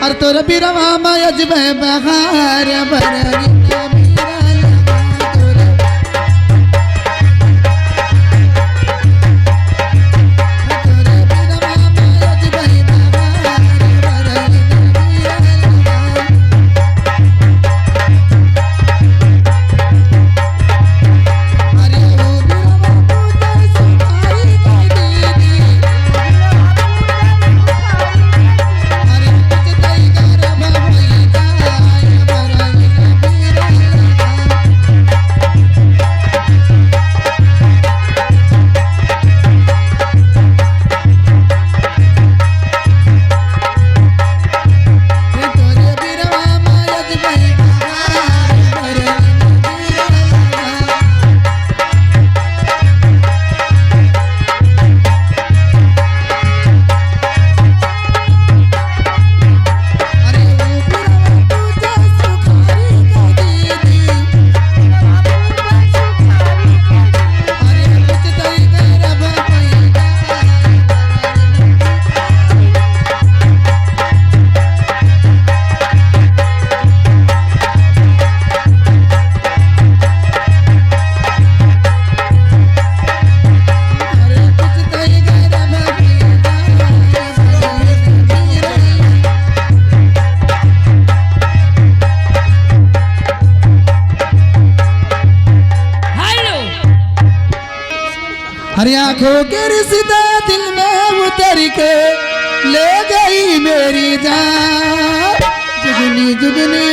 और तोर बिरवा मयज में बहार बरगी हर आंखों के रिश्ता दिल में उतर के ले गई मेरी जान जुगनी जुगनी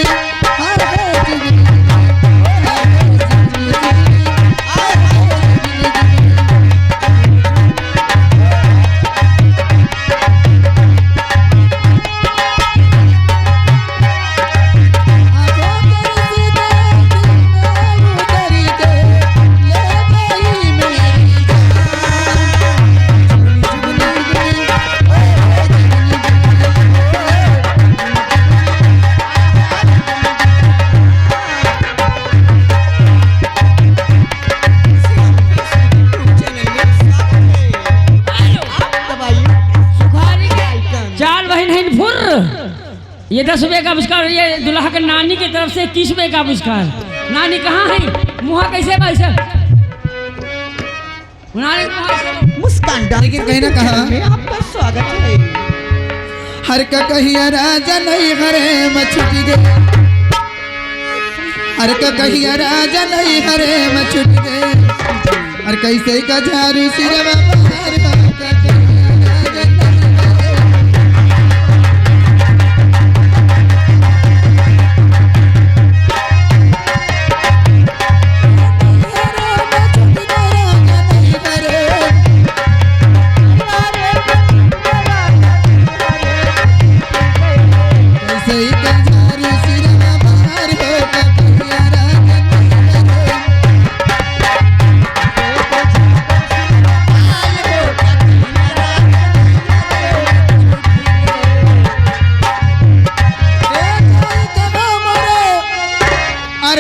ये 10 रुपए का पुरस्कार, ये दुल्हा के नानी की तरफ से 21 रुपए का पुरस्कार। नानी कहाँ है? मुहा कैसे भाई सर? मुस्कान लेकिन कहीं ना कहा आपका स्वागत है। हर का कहिया राजा नहीं हरे में छुट गए, हर का कहिया राजा नहीं हरे में छुट गए, और कैसे का झारू सिरवा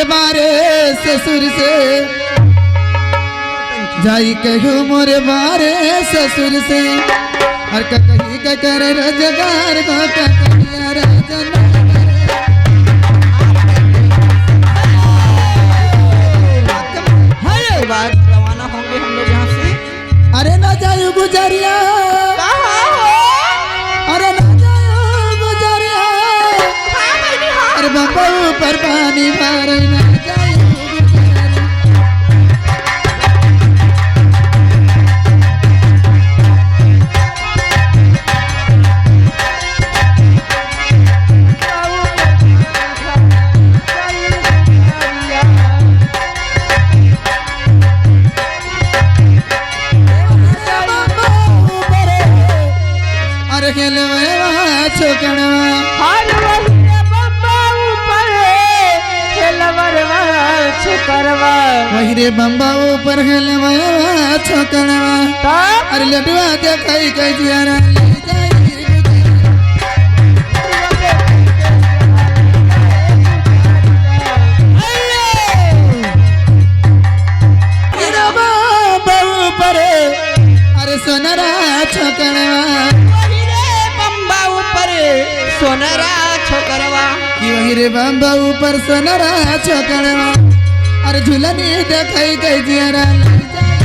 बाहर ससुर से जाई कहूँ मोरे बारे ससुर से, और कहीं का करे रोजगार को कहिया राजा बात रवाना होंगे हम लोग यहाँ से। अरे ना जाओ गुजरिया, अरे ना जाओ गुजरिया, अरे बाबा ऊपर पानी मारे ना जाओ। वही रे बम्बा ऊपर हेलवा छोकड़वा, अरे लडवा देखाई कई जियारा ले जाई रे बम्बा ऊपर, अरे सोनरा छोकड़वा, वही रे बम्बा ऊपर सोनरा छोकरवा कि वही रे बम्बा ऊपर सोनरा छोकरवा अरे झूलनी देखई के जियरा ले जाए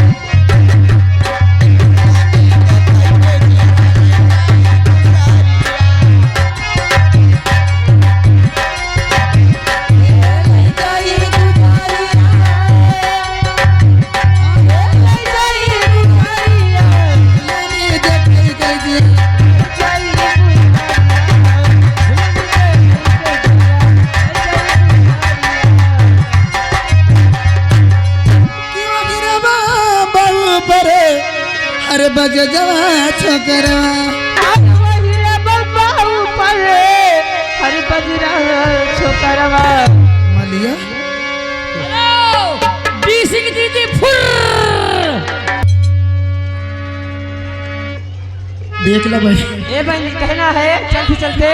झूलनी देखई के जियरा कि वही रे बम्बा ऊपर अरे बज जवा छोकरवा हरि बजरा छोकरवा मलिया हेलो डीसी की दीदी फुर देख लो भाई ए भाई कहना है चलते चलते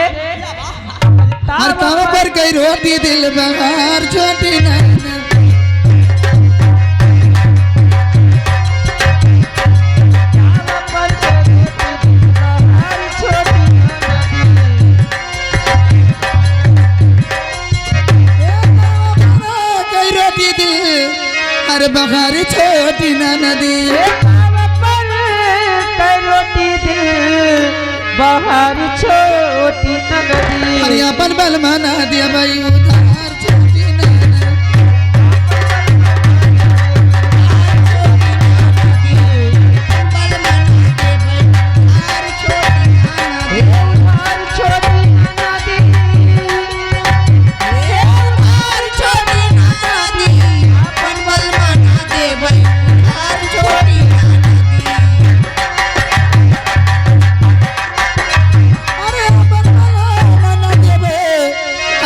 हर काम पर कई रोटी दिल बहार छोटी नैना कई रोटी दिल हर बहार छोटी नदी रोटी दिल बाहर छोटी नगरी अरे अपन बल मना दिया भाई उधार छोटी नैना अरे अपन बल मना देबे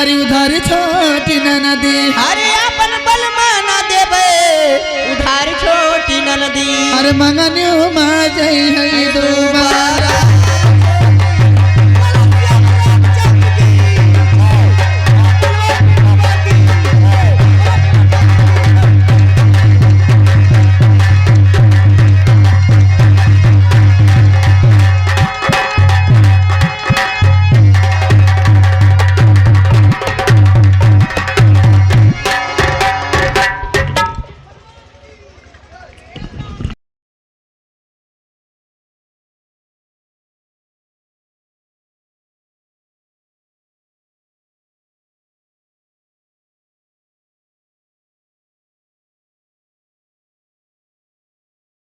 अरे उधार छोटी नदी अरे अपन बल माना देबे उधार छोटी नदी अरे मंगनियो मा जई है दोबारा